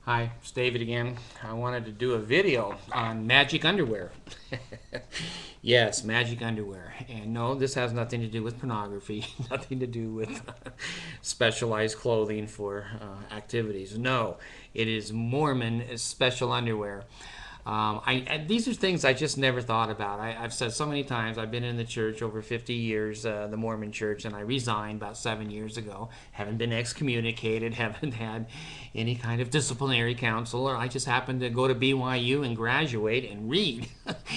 Hi, it's David again. I wanted to do a video on magic underwear. Yes, magic underwear. And no, this has nothing to do with pornography, nothing to do with specialized clothing for activities. No, it is Mormon special underwear. These are things I just never thought about. I've said so many times, I've been in the church over 50 years, the Mormon church, and I resigned about 7 years ago. Haven't been excommunicated, haven't had any kind of disciplinary council, or I just happened to go to BYU and graduate and read.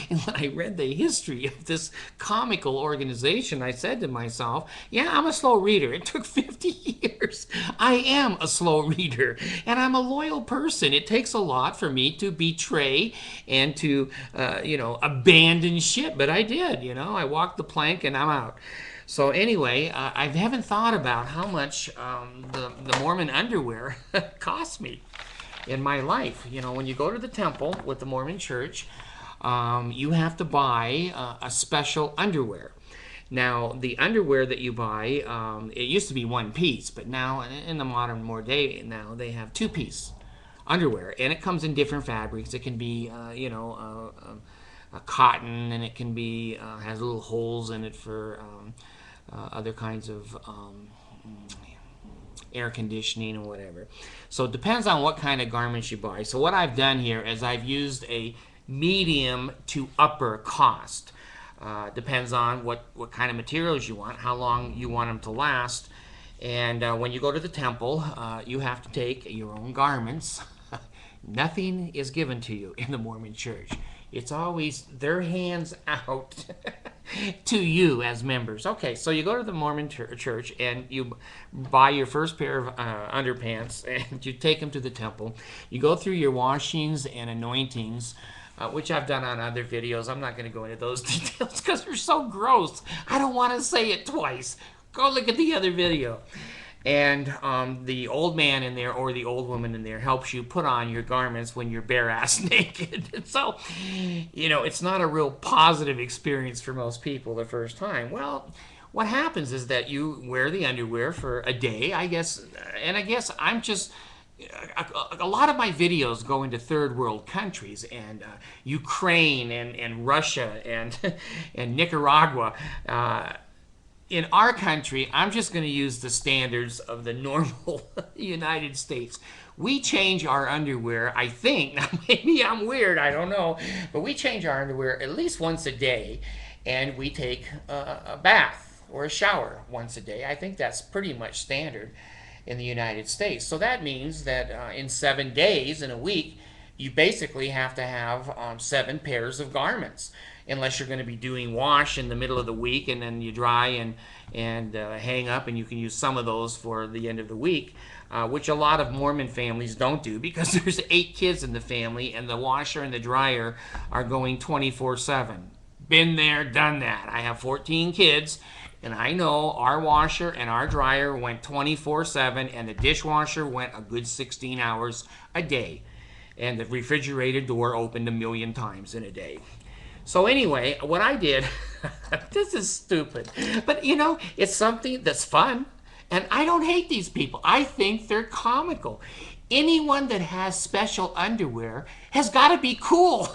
And when I read the history of this comical organization, I said to myself, yeah, I'm a slow reader. It took 50 years. I am a slow reader, and I'm a loyal person. It takes a lot for me to betray and to, abandon ship, but I did. I walked the plank and I'm out. So anyway, I haven't thought about how much the Mormon underwear cost me in my life. When you go to the temple with the Mormon church, you have to buy a special underwear. Now, the underwear that you buy, it used to be one piece, but now in the modern day, now they have two-piece underwear, and it comes in different fabrics. It can be, cotton, and it can be has little holes in it for other kinds of air conditioning and whatever. So it depends on what kind of garments you buy. So what I've done here is I've used a medium to upper cost. Depends on what kind of materials you want, how long you want them to last. And when you go to the temple, you have to take your own garments. Nothing is given to you in the Mormon church. It's always their hands out to you as members. Okay, so you go to the Mormon church and you buy your first pair of underpants and you take them to the temple. You go through your washings and anointings, which I've done on other videos. I'm not going to go into those details because they're so gross. I don't want to say it twice. Go look at the other video. And the old man in there or the old woman in there helps you put on your garments when you're bare ass naked. So, it's not a real positive experience for most people the first time. Well, what happens is that you wear the underwear for a day, I guess, and I guess I'm just... A lot of my videos go into third world countries and Ukraine and Russia and and Nicaragua. In our country, I'm just going to use the standards of the normal United States. We change our underwear, I think, now maybe I'm weird, I don't know, but we change our underwear at least once a day, and we take a bath or a shower once a day. I think that's pretty much standard in the United States. So that means that in 7 days in a week, you basically have to have 7 pairs of garments, unless you're going to be doing wash in the middle of the week and then you dry and hang up, and you can use some of those for the end of the week, which a lot of Mormon families don't do because there's 8 kids in the family and the washer and the dryer are going 24/7. Been there, done that. I have 14 kids, and I know our washer and our dryer went 24/7, and the dishwasher went a good 16 hours a day, and the refrigerator door opened a million times in a day. So anyway, what I did, this is stupid, but it's something that's fun, and I don't hate these people. I think they're comical. Anyone that has special underwear has got to be cool.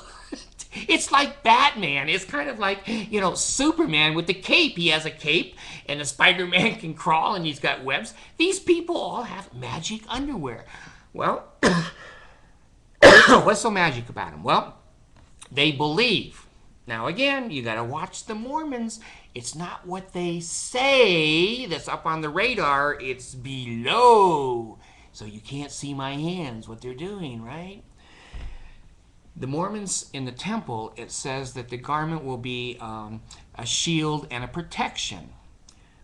It's like Batman. It's kind of like, Superman with the cape. He has a cape, and the Spider-Man can crawl, and he's got webs. These people all have magic underwear. Well, what's so magic about them? Well, they believe. Now again, you got to watch the Mormons. It's not what they say that's up on the radar. It's below. So you can't see my hands, what they're doing, right? The Mormons in the temple, it says that the garment will be a shield and a protection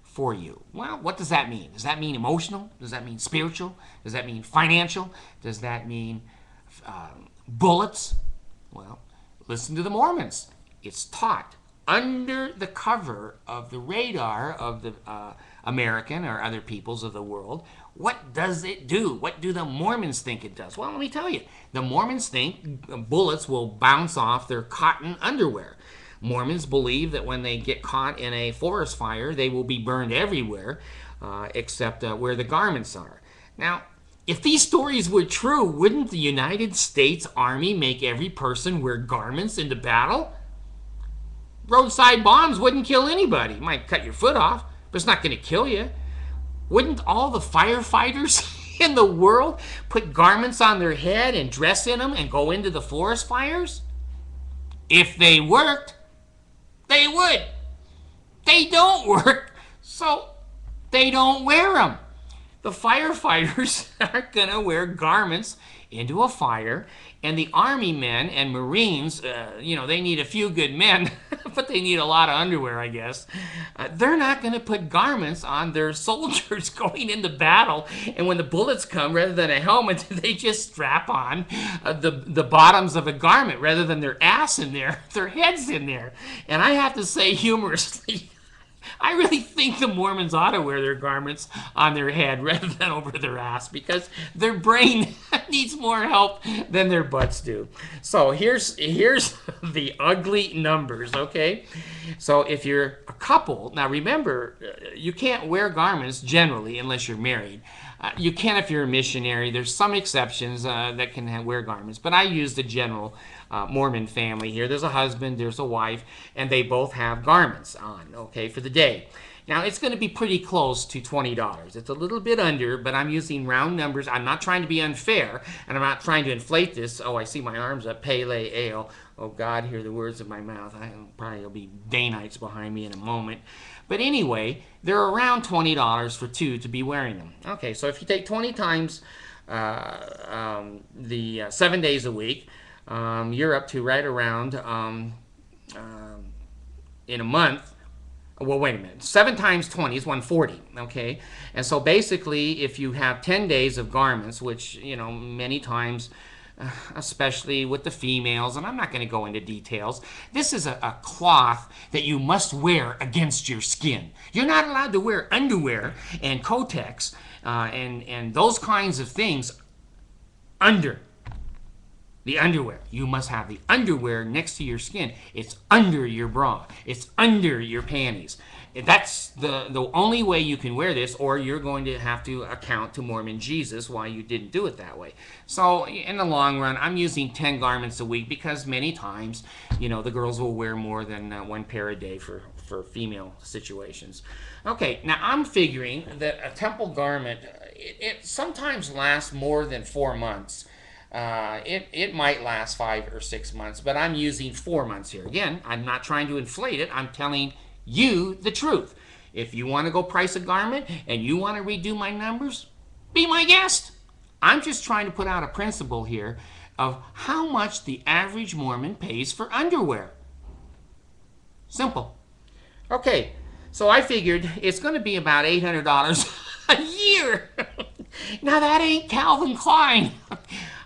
for you. Well, what does that mean? Does that mean emotional? Does that mean spiritual? Does that mean financial? Does that mean bullets? Well, listen to the Mormons. It's taught under the cover of the radar of the American or other peoples of the world. What does it do? What do the Mormons think it does? Well, let me tell you. The Mormons think bullets will bounce off their cotton underwear. Mormons believe that when they get caught in a forest fire, they will be burned everywhere except where the garments are. Now, If these stories were true, wouldn't the United States Army make every person wear garments into battle? Roadside bombs wouldn't kill anybody. It might cut your foot off, but it's not going to kill you. Wouldn't all the firefighters in the world put garments on their head and dress in them and go into the forest fires? If they worked, they would. They don't work, so they don't wear them. The firefighters aren't going to wear garments into a fire, and the Army men and Marines, they need a few good men, but they need a lot of underwear, I guess. They're not going to put garments on their soldiers going into battle, and when the bullets come, rather than a helmet, they just strap on the bottoms of a garment rather than their ass in there, their heads in there. And I have to say humorously, I really think the Mormons ought to wear their garments on their head rather than over their ass, because their brain needs more help than their butts do. So here's the ugly numbers, okay? So if you're a couple, now remember, you can't wear garments generally unless you're married. You can if you're a missionary. There's some exceptions that can wear garments, but I use the general Mormon family here. There's a husband, there's a wife, and they both have garments on, okay, for the day. Now, it's going to be pretty close to $20. It's a little bit under, but I'm using round numbers. I'm not trying to be unfair, and I'm not trying to inflate this. Oh, I see my arms up. Pele, ale. Oh, God, hear the words of my mouth. Probably will be Danites behind me in a moment. But anyway, they're around $20 for two to be wearing them. Okay, so if you take 20 times the 7 days a week, you're up to right around, in a month, well, wait a minute, 7 times 20 is 140, okay? And so basically, if you have 10 days of garments, which, many times, especially with the females, and I'm not going to go into details, this is a cloth that you must wear against your skin. You're not allowed to wear underwear and Kotex and those kinds of things under the underwear. You must have the underwear next to your skin. It's under your bra. It's under your panties. That's the only way you can wear this, or you're going to have to account to Mormon Jesus why you didn't do it that way. So in the long run, I'm using 10 garments a week because many times, the girls will wear more than one pair a day for female situations. Okay, now I'm figuring that a temple garment, it sometimes lasts more than 4 months. It might last 5 or 6 months, but I'm using 4 months here. Again, I'm not trying to inflate it. I'm telling you the truth. If you want to go price a garment and you want to redo my numbers, be my guest. I'm just trying to put out a principle here of how much the average Mormon pays for underwear. Simple. Okay, so I figured it's going to be about $800 a year. Now that ain't Calvin Klein.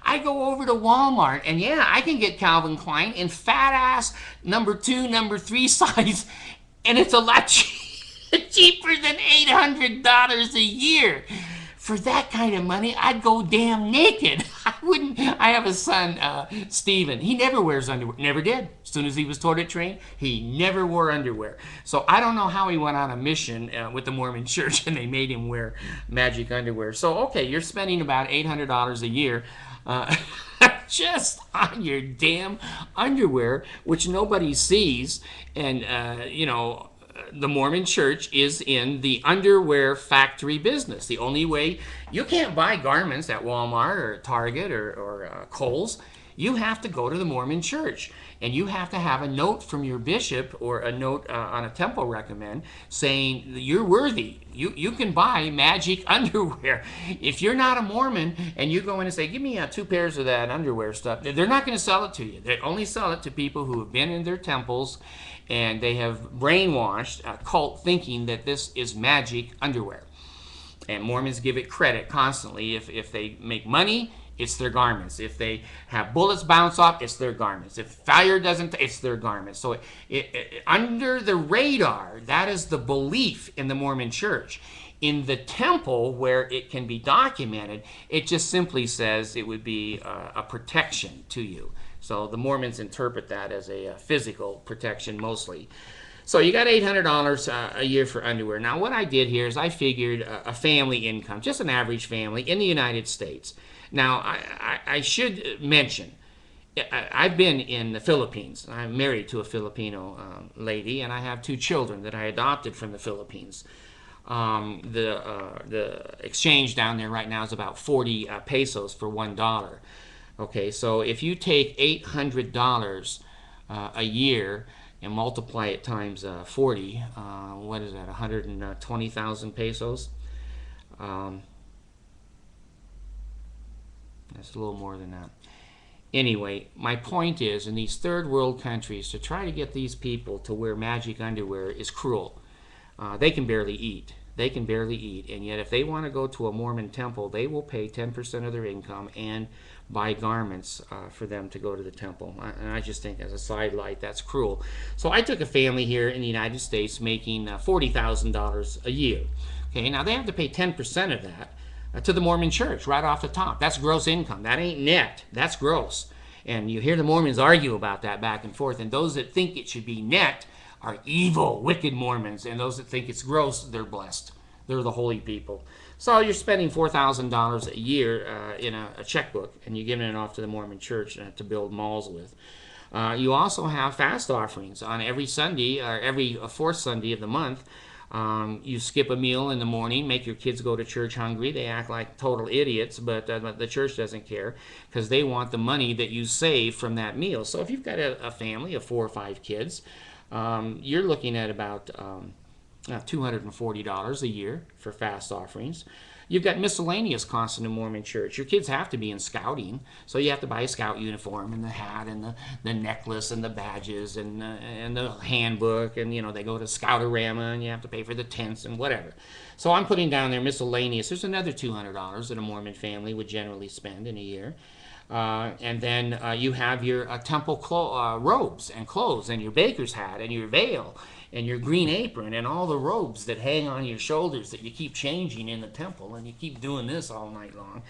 I go over to Walmart, and yeah, I can get Calvin Klein in fat ass number 2, number 3 size, and it's a lot cheaper than $800 a year. For that kind of money, I'd go damn naked. I have a son, Stephen. He never wears underwear. Never did. As soon as he was toilet trained, he never wore underwear. So I don't know how he went on a mission with the Mormon church and they made him wear magic underwear. So, okay, you're spending about $800 a year just on your damn underwear, which nobody sees. And, the Mormon church is in the underwear factory business. The only way, you can't buy garments at Walmart or Target or Kohl's. You have to go to the Mormon church, and you have to have a note from your bishop or a note on a temple recommend saying you're worthy. You can buy magic underwear. If you're not a Mormon and you go in and say, give me 2 pairs of that underwear stuff, they're not going to sell it to you. They only sell it to people who have been in their temples and they have brainwashed a cult thinking that this is magic underwear. And Mormons give it credit constantly. If they make money, it's their garments. If they have bullets bounce off, it's their garments. If fire doesn't, it's their garments. So under the radar, that is the belief in the Mormon church. In the temple, where it can be documented, it just simply says it would be a protection to you. So the Mormons interpret that as a physical protection mostly. So you got $800 a year for underwear. Now, what I did here is I figured a family income, just an average family in the United States. Now, I should mention, I've been in the Philippines. I'm married to a Filipino lady, and I have two children that I adopted from the Philippines. The exchange down there right now is about 40 pesos for $1. Okay, so if you take $800 a year and multiply it times 40, what is that, 120,000 pesos? That's a little more than that. Anyway, my point is, in these third world countries, to try to get these people to wear magic underwear is cruel. They can barely eat. They can barely eat. And yet, if they want to go to a Mormon temple, they will pay 10% of their income and buy garments for them to go to the temple. And I just think, as a sidelight, that's cruel. So I took a family here in the United States making $40,000 a year. Okay, now they have to pay 10% of that to the Mormon church right off the top. That's gross income. That ain't net. That's gross. And you hear the Mormons argue about that back and forth. And those that think it should be net are evil, wicked Mormons. And those that think it's gross, they're blessed. They're the holy people. So you're spending $4,000 a year in a checkbook, and you're giving it off to the Mormon church to build malls with. You also have fast offerings on every Sunday, or every fourth Sunday of the month. You skip a meal in the morning, make your kids go to church hungry. They act like total idiots, but the church doesn't care because they want the money that you save from that meal. So if you've got a family of 4 or 5 kids, you're looking at about $240 a year for fast offerings. You've got miscellaneous costs in the Mormon church. Your kids have to be in scouting, so you have to buy a scout uniform and the hat and the necklace and the badges and the handbook, and they go to Scoutorama and you have to pay for the tents and whatever. So I'm putting down there miscellaneous. There's another $200 that a Mormon family would generally spend in a year. And then you have your temple robes and clothes and your baker's hat and your veil and your green apron and all the robes that hang on your shoulders that you keep changing in the temple, and you keep doing this all night long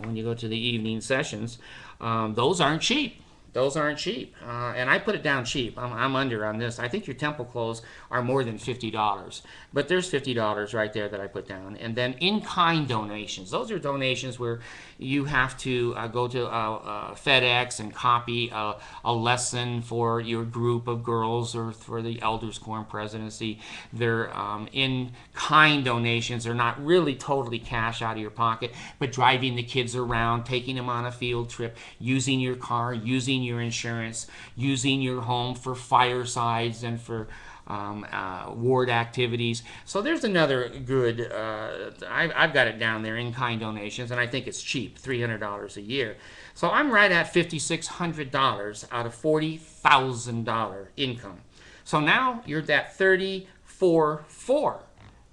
when you go to the evening sessions. Those aren't cheap. Those aren't cheap. And I put it down cheap. I'm under on this. I think your temple clothes are more than $50. But there's $50 right there that I put down. And then in-kind donations. Those are donations where you have to go to FedEx and copy a lesson for your group of girls or for the elders quorum presidency. They're in-kind donations. They're not really totally cash out of your pocket, but driving the kids around, taking them on a field trip, using your car, using your insurance, using your home for firesides and for ward activities. So there's another good, I've got it down there, in-kind donations, and I think it's cheap, $300 a year. So I'm right at $5,600 out of $40,000 income. So now you're at $34,400.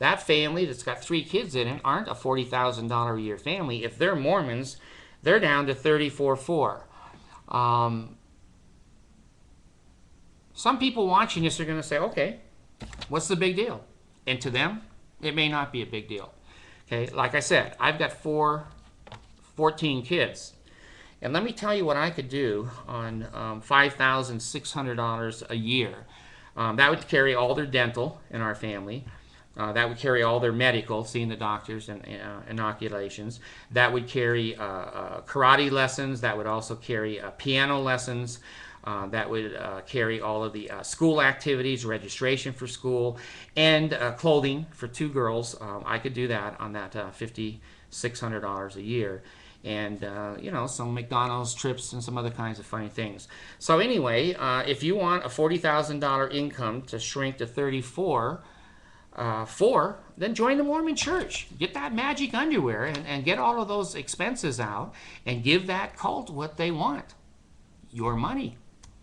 That family that's got 3 kids in it aren't a $40,000 a year family. If they're Mormons, they're down to $34,400. Some people watching this are going to say, okay, what's the big deal? And to them, it may not be a big deal. Okay, like I said, I've got 14 kids. And let me tell you what I could do on $5,600 a year. That would carry all their dental in our family. That would carry all their medical, seeing the doctors and inoculations. That would carry karate lessons. That would also carry piano lessons. That would carry all of the school activities, registration for school, and clothing for 2 girls. I could do that on that $5,600 a year. And, some McDonald's trips and some other kinds of funny things. So anyway, if you want a $40,000 income to shrink to $34,400, then join the Mormon church. Get that magic underwear and get all of those expenses out and give that cult what they want. Your money.